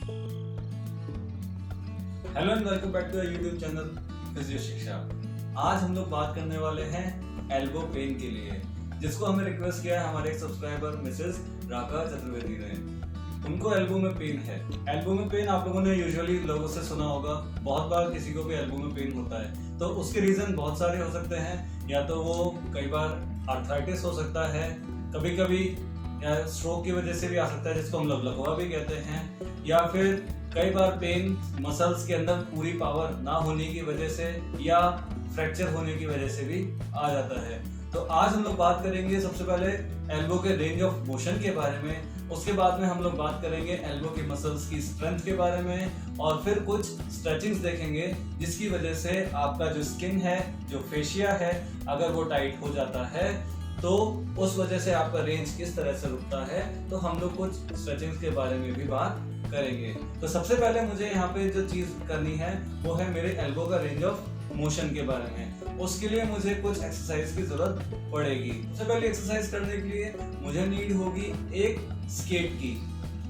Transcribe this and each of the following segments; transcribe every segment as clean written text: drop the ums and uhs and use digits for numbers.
Hello and welcome back to YouTube channel physio Shiksha. आज हम लोग बात करने वाले हैं एल्बो पेन के लिए, जिसको हमें रिक्वेस्ट किया है हमारे एक सब्सक्राइबर मिसेस राका चतुर्वेदी ने। उनको एल्बो में पेन है। एल्बो में पेन आप लोगों ने यूजुअली लोगों से सुना होगा, बहुत बार किसी को भी एल्बो में पेन होता है। तो उसके रीजन बहुत सारे हो सकते हैं। या तो वो कई बार आर्थराइटिस हो सकता है, कभी कभी या स्ट्रोक की वजह से भी आ सकता है, जिसको हम लकवा भी कहते हैं। या फिर कई बार पेन मसल्स के अंदर पूरी पावर ना होने की वजह से या फ्रैक्चर होने की वजह से भी आ जाता है। तो आज हम लोग बात करेंगे सबसे पहले एल्बो के रेंज ऑफ मोशन के बारे में। उसके बाद में हम लोग बात करेंगे एल्बो के मसल्स की स्ट्रेंथ के बारे में, और फिर कुछ स्ट्रेचिंग्स देखेंगे जिसकी वजह से आपका जो स्किन है, जो फेशिया है, अगर वो टाइट हो जाता है तो उस वजह से आपका रेंज किस तरह से रुकता है। तो हम लोग कुछ स्ट्रेचिंग्स के बारे में भी बात करेंगे। तो सबसे पहले मुझे यहाँ पे जो चीज करनी है वो है मेरे एल्बो का रेंज ऑफ मोशन के बारे में। उसके लिए मुझे कुछ एक्सरसाइज की जरूरत पड़ेगी। सबसे पहले एक्सरसाइज करने के लिए मुझे नीड होगी एक स्केट की।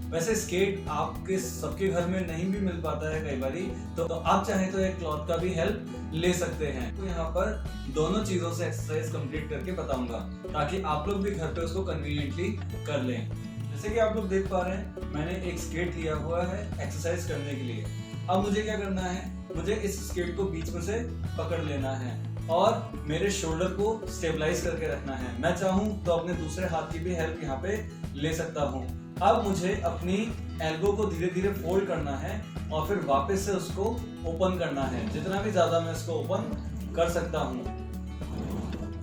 वैसे स्केट आपके सबके घर में नहीं भी मिल पाता है कई बारी, तो आप चाहे तो एक क्लॉथ का भी हेल्प ले सकते हैं। तो यहाँ पर दोनों चीजों से एक्सरसाइज कंप्लीट करके बताऊंगा, ताकि आप लोग भी घर पे उसको कन्वीनियंटली कर लें। जैसे कि आप लोग देख पा रहे हैं, मैंने एक स्केट लिया हुआ है एक्सरसाइज करने के लिए। अब मुझे क्या करना है, मुझे इस स्केट को बीच में से पकड़ लेना है और मेरे शोल्डर को स्टेबलाइज करके रखना है। मैं चाहूँ तो अपने दूसरे हाथ की भी हेल्प यहाँ पे ले सकता हूँ। अब मुझे अपनी एल्बो को धीरे धीरे फोल्ड करना है और फिर वापस से उसको ओपन करना है, जितना भी ज्यादा मैं इसको ओपन कर सकता हूँ,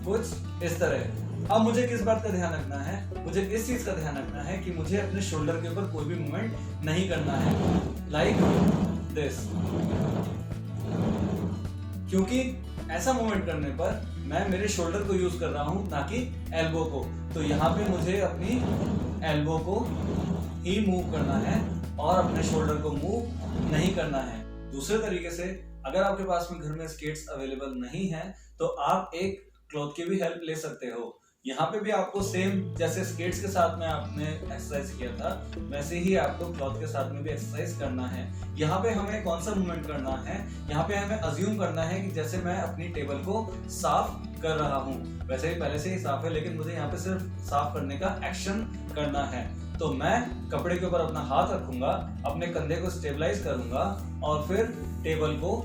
कुछ इस तरह। अब मुझे किस बात का ध्यान रखना है, मुझे इस चीज का ध्यान रखना है कि मुझे अपने शोल्डर के ऊपर कोई भी मूवमेंट नहीं करना है, लाइक दिस। क्योंकि ऐसा मूवमेंट करने पर मैं मेरे शोल्डर को यूज कर रहा हूं, ना कि एल्बो को। तो यहाँ पे मुझे अपनी एल्बो को ही मूव करना है और अपने शोल्डर को मूव नहीं करना है। दूसरे तरीके से, अगर आपके पास में घर में स्केट्स अवेलेबल नहीं है तो आप एक क्लॉथ की भी हेल्प ले सकते हो। यहाँ पे भी आपको सेम जैसे स्केट्स के साथ में आपने एक्सरसाइज किया था, वैसे ही आपको क्लॉथ के साथ में भी एक्सरसाइज करना है। यहाँ पे हमें कौन सा मूवमेंट करना है, यहाँ पे हमें अज्यूम करना है कि जैसे मैं अपनी टेबल को साफ कर रहा हूँ। वैसे ही पहले से ही साफ है, लेकिन मुझे यहाँ पे सिर्फ साफ करने का एक्शन करना है। तो मैं कपड़े के ऊपर अपना हाथ रखूंगा, अपने कंधे को स्टेबलाइज करूंगा और फिर टेबल को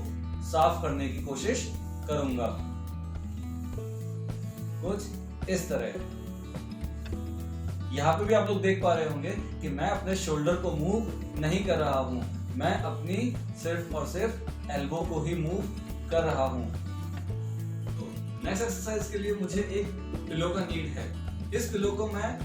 साफ करने की कोशिश करूंगा, कुछ इस तरह। यहाँ पे भी आप लोग देख पा रहे होंगे कि मैं अपने शोल्डर को मूव नहीं कर रहा हूँ, मैं अपनी सिर्फ और सिर्फ एल्बो को ही मूव कर रहा हूँ। तो नेक्स्ट एक्सरसाइज के लिए मुझे एक पिलो का नीड है। इस पिलो को मैं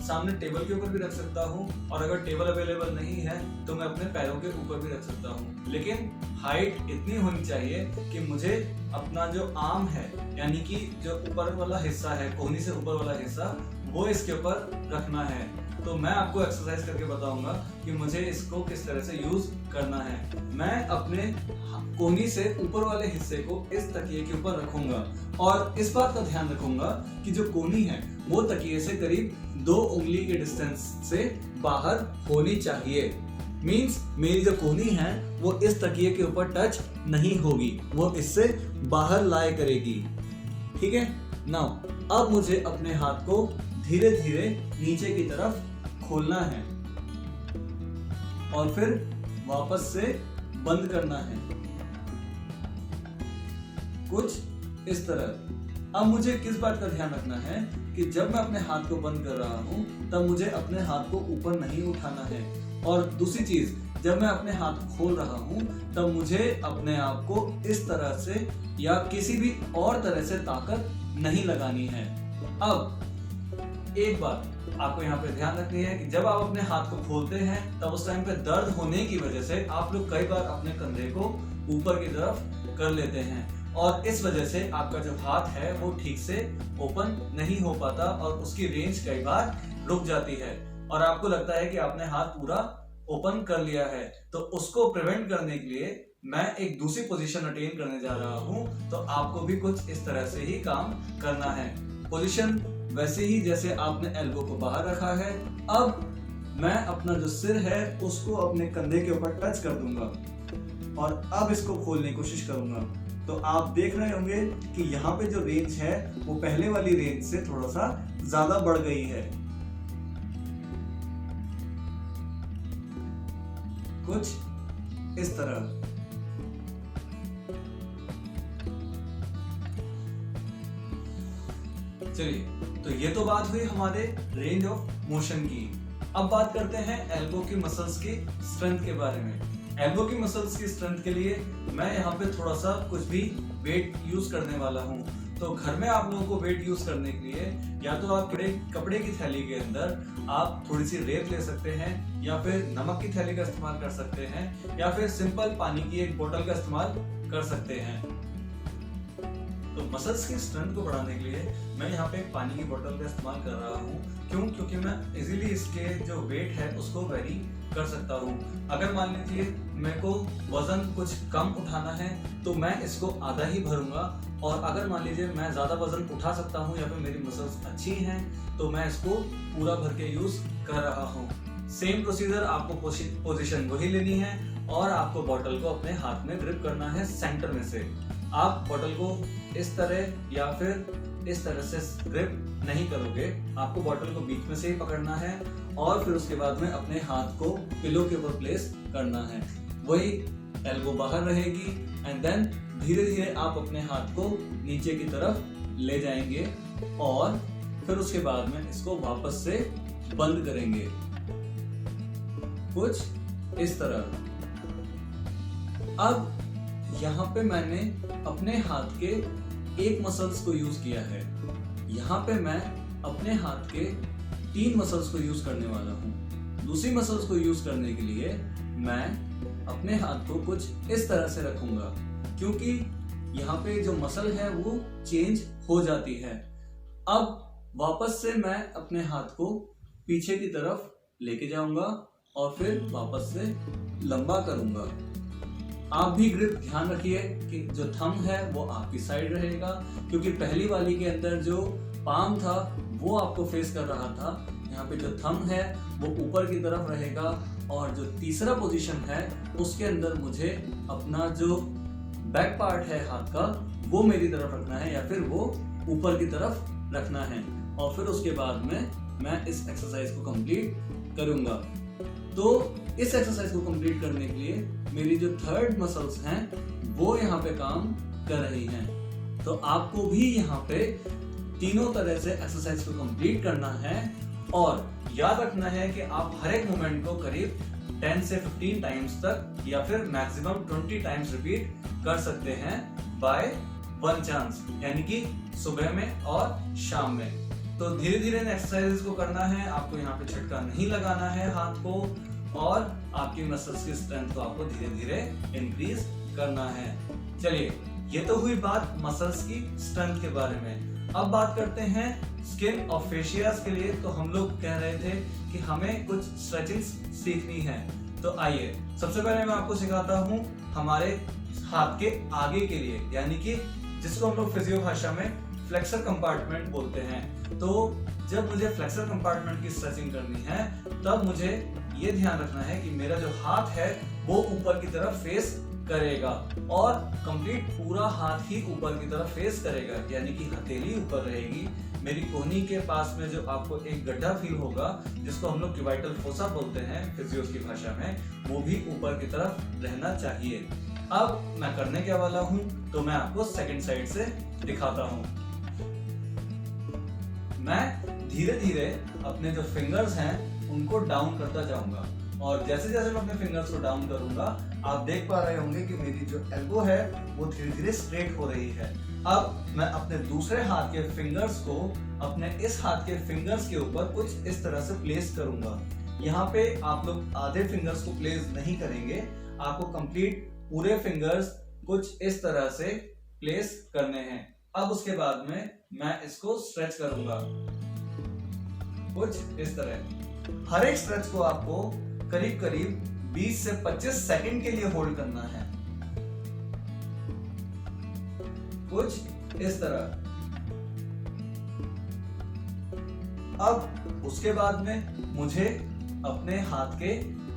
सामने टेबल के ऊपर भी रख सकता हूँ, और अगर टेबल अवेलेबल नहीं है तो मैं अपने पैरों के ऊपर भी रख सकता हूँ। लेकिन हाइट इतनी होनी चाहिए कि मुझे अपना जो आर्म है, यानी कि जो ऊपर वाला हिस्सा है, कोहनी से ऊपर वाला हिस्सा, वो इसके ऊपर रखना है। तो मैं आपको एक्सरसाइज करके बताऊंगा कि मुझे इसको किस तरह से यूज करना है। मैं अपने कोहनी से ऊपर वाले हिस्से को इस तकिए के ऊपर रखूंगा और इस बात का ध्यान रखूंगा कि जो कोहनी है वो तकिए से करीब 2 उंगली के डिस्टेंस से बाहर होनी चाहिए। मीन्स मेरी जो कोहनी है वो इस तकिए के ऊपर टच नहीं होगी, वो इससे बाहर लाए करेगी। ठीक है। नाउ अब मुझे अपने हाथ को धीरे धीरे नीचे की तरफ खोलना है और फिर वापस से बंद करना है, कुछ इस तरह। अब मुझे किस बात का ध्यान रखना है कि जब मैं अपने हाथ को बंद कर रहा हूं तब मुझे अपने हाथ को ऊपर नहीं उठाना है। और दूसरी चीज, जब मैं अपने हाथ को खोल रहा हूं तब मुझे अपने आप को इस तरह से या किसी भी और तरह से ताकत नहीं लगानी है। अब एक बात आपको यहाँ पे ध्यान रखनी है कि जब आप अपने हाथ को खोलते हैं तब उस टाइम पे दर्द होने की वजह से आप लोग कई बार अपने कंधे को ऊपर की तरफ कर लेते हैं, और इस वजह से आपका जो हाथ है वो ठीक से ओपन नहीं हो पाता और उसकी रेंज कई बार रुक जाती है और आपको लगता है कि आपने हाथ पूरा ओपन कर लिया है। तो उसको प्रिवेंट करने के लिए मैं एक दूसरी पोजीशन अटेन करने जा रहा हूं। तो आपको भी कुछ इस तरह से ही काम करना है। पोजीशन वैसे ही जैसे आपने एल्बो को बाहर रखा है। अब मैं अपना जो सिर है उसको अपने कंधे के ऊपर टच कर दूंगा और अब इसको खोलने की कोशिश करूंगा। तो आप देख रहे होंगे कि यहाँ पे जो रेंज है वो पहले वाली रेंज से थोड़ा सा ज्यादा बढ़ गई है। कुछ इस तरह। चलिए, तो ये तो बात हुई हमारे रेंज ऑफ मोशन की। अब बात करते हैं एल्बो की मसल्स की स्ट्रेंथ के बारे में। एल्बो की मसल्स की स्ट्रेंथ के लिए मैं यहाँ पे थोड़ा सा कुछ भी वेट यूज करने वाला हूँ। तो घर में आप लोगों को वेट यूज करने के लिए या तो आप कपड़े की थैली के अंदर आप थोड़ी सी रेत ले सकते हैं, या फिर नमक की थैली का इस्तेमाल कर सकते हैं, या फिर सिंपल पानी की एक बोतल का इस्तेमाल कर सकते हैं। तो मसल्स की स्ट्रेंथ को बढ़ाने के लिए मैं यहाँ पे एक पानी की बोतल का इस्तेमाल कर रहा हूँ। क्योंकि मैं इजीली इसके जो वेट है उसको वेरी कर सकता हूँ। अगर मान लीजिए मेरे को वजन कुछ कम उठाना है तो मैं इसको आधा ही भरूंगा, और अगर मान लीजिए मैं ज्यादा वजन उठा सकता हूँ या फिर मेरी मसल्स अच्छी हैं तो मैं इसको पूरा भर के यूज कर रहा हूँ। सेम प्रोसीजर, आपको पोजीशन वही लेनी है और आपको बॉटल को अपने हाथ में ग्रिप करना है सेंटर में से। आप बॉटल को इस तरह या फिर इस तरह से ग्रिप नहीं करोगे, आपको बॉटल को बीच में से ही पकड़ना है और फिर उसके बाद में अपने हाथ को पिलो के ऊपर प्लेस करना है। वही एल्बो बाहर रहेगी एंड देन धीरे धीरे आप अपने हाथ को नीचे की तरफ ले जाएंगे और फिर उसके बाद में इसको वापस से बंद करेंगे, कुछ इस तरह। अब यहाँ पे मैंने अपने हाथ के एक मसल्स को यूज किया है, यहाँ पे मैं अपने हाथ के 3 मसल्स को यूज करने वाला हूँ। दूसरी मसल्स को यूज करने के लिए मैं अपने हाथ को कुछ इस तरह से रखूंगा, क्योंकि यहाँ पे जो मसल है वो चेंज हो जाती है। अब वापस से मैं अपने हाथ को पीछे की तरफ लेके जाऊंगा और फिर वापस से लंबा करूंगा। आप भी ग्रिप ध्यान रखिए कि जो थंब है वो आपकी साइड रहेगा, क्योंकि पहली वाली के अंदर जो पाम था वो आपको फेस कर रहा था। यहाँ पे जो थंब है वो ऊपर की तरफ रहेगा और जो तीसरा पोजीशन है उसके अंदर मुझे अपना जो बैक पार्ट है हाथ का वो मेरी तरफ रखना है या फिर वो ऊपर की तरफ रखना है, और फिर उसके बाद में मैं इस एक्सरसाइज को कंप्लीट करूंगा। तो इस एक्सरसाइज को कंप्लीट करने के लिए मेरी जो थर्ड मसल्स हैं वो यहाँ पे काम कर रही हैं। तो आपको भी यहाँ पे तीनों तरह से एक्सरसाइज को कंप्लीट करना है और याद रखना है कि आप हर एक मूवमेंट को करीब 10 से 15 टाइम्स तक या फिर मैक्सिमम 20 टाइम्स रिपीट कर सकते हैं बाय 1 चांस, यानी कि सुबह में और शाम में। तो धीरे धीरे इन एक्सरसाइजेस को करना है, आपको यहाँ पे झटका नहीं लगाना है हाथ को, और आपकी मसल्स की स्ट्रेंथ को आपको धीरे धीरे इंक्रीज करना है। चलिए, ये तो हुई बात मसल्स की स्ट्रेंथ के बारे में। अब बात करते हैं स्किन और फेशियाज के लिए। तो हम लोग कह रहे थे कि हमें कुछ स्ट्रेचिंग सीखनी है। तो आइए, सबसे पहले मैं आपको सिखाता हूँ हमारे हाथ के आगे के लिए, यानी कि जिसको हम लोग फिजियो भाषा में फ्लेक्सर कंपार्टमेंट बोलते हैं। तो जब मुझे फ्लेक्सर कंपार्टमेंट की स्ट्रेचिंग करनी है तब मुझे ये ध्यान रखना है कि मेरा जो हाथ है वो ऊपर की तरफ फेस करेगा और कंप्लीट पूरा हाथ ही ऊपर की तरफ फेस करेगा, यानी कि हथेली ऊपर रहेगी। मेरी कोहनी के पास में जो आपको एक गड्ढा फील होगा जिसको हम लोग क्यूबाइटल फोसा बोलते हैं फिजियोस की भाषा में, वो भी ऊपर की तरफ रहना चाहिए। अब मैं करने क्या वाला हूँ तो मैं आपको सेकंड साइड से दिखाता हूँ। मैं धीरे धीरे अपने जो फिंगर्स हैं उनको डाउन करता जाऊंगा, और जैसे जैसे मैं अपने फिंगर्स को डाउन करूंगा आप देख पा रहे होंगे कि मेरी जो एल्बो है वो धीरे धीरे स्ट्रेट हो रही है। अब मैं अपने दूसरे हाथ के फिंगर्स को अपने इस हाथ के फिंगर्स के ऊपर कुछ इस तरह से प्लेस करूंगा। यहाँ पे आप लोग आधे फिंगर्स को प्लेस नहीं करेंगे, आपको कंप्लीट पूरे फिंगर्स कुछ इस तरह से प्लेस करने हैं। अब उसके बाद में मैं इसको स्ट्रेच करूंगा कुछ इस तरह। हर एक स्ट्रेच को आपको करीब करीब 20 से 25 सेकंड के लिए होल्ड करना है, कुछ इस तरह। अब उसके बाद में मुझे अपने हाथ के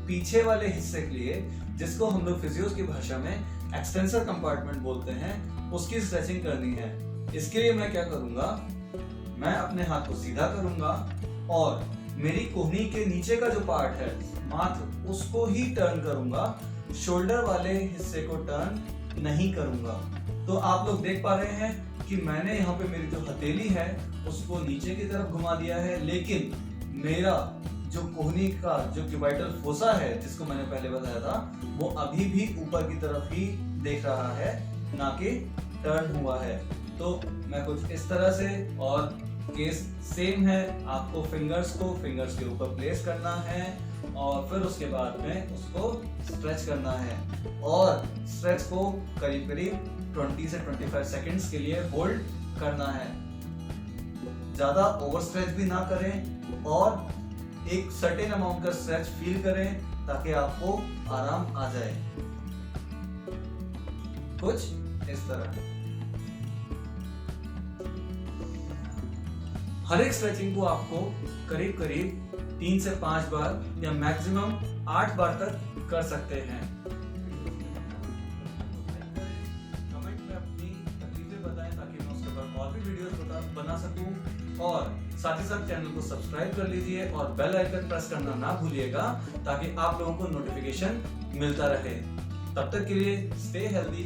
पीछे वाले हिस्से के लिए, जिसको हम लोग फिजियोस की भाषा में एक्सटेंसर कंपार्टमेंट बोलते हैं, उसकी स्ट्रेचिंग करनी है। इसके लिए मैं क्या करूंगा, मैं अपने हाथ को सीधा करूंगा और मेरी कोहनी के नीचे का जो पार्ट है मात्र उसको ही टर्न करूंगा, शोल्डर वाले हिस्से को टर्न नहीं करूंगा। तो आप लोग देख पा रहे हैं कि मैंने यहाँ पे मेरी जो हथेली है उसको नीचे की तरफ घुमा दिया है, लेकिन मेरा जो कोहनी का जो क्यूबाइटल फोसा है जिसको मैंने पहले बताया था, वो अभी भी ऊपर की तरफ ही देख रहा है, ना कि टर्न हुआ है। तो मैं कुछ इस तरह से, और केस सेम है, आपको फिंगर्स के ऊपर प्लेस करना है और फिर उसके बाद में उसको स्ट्रेच करना है, और स्ट्रेच को करीब करीब 20 से 25 सेकंड्स के लिए होल्ड करना है। ज्यादा ओवर स्ट्रेच भी ना करें और एक सर्टेन अमाउंट का स्ट्रेच फील करें ताकि आपको आराम आ जाए, कुछ इस तरह। हर एक स्ट्रेचिंग को आपको करीब करीब 3 से 5 बार या मैक्सिमम 8 बार तक कर सकते हैं। कमेंट में अपनी तकलीफें बताएं ताकि मैं उसके ऊपर और भी वीडियोस बना सकूं, और साथ ही साथ चैनल को सब्सक्राइब कर लीजिए और बेल आइकन प्रेस करना ना भूलिएगा ताकि आप लोगों को नोटिफिकेशन मिलता रहे। तब तक के लिए स्टे हेल्दी,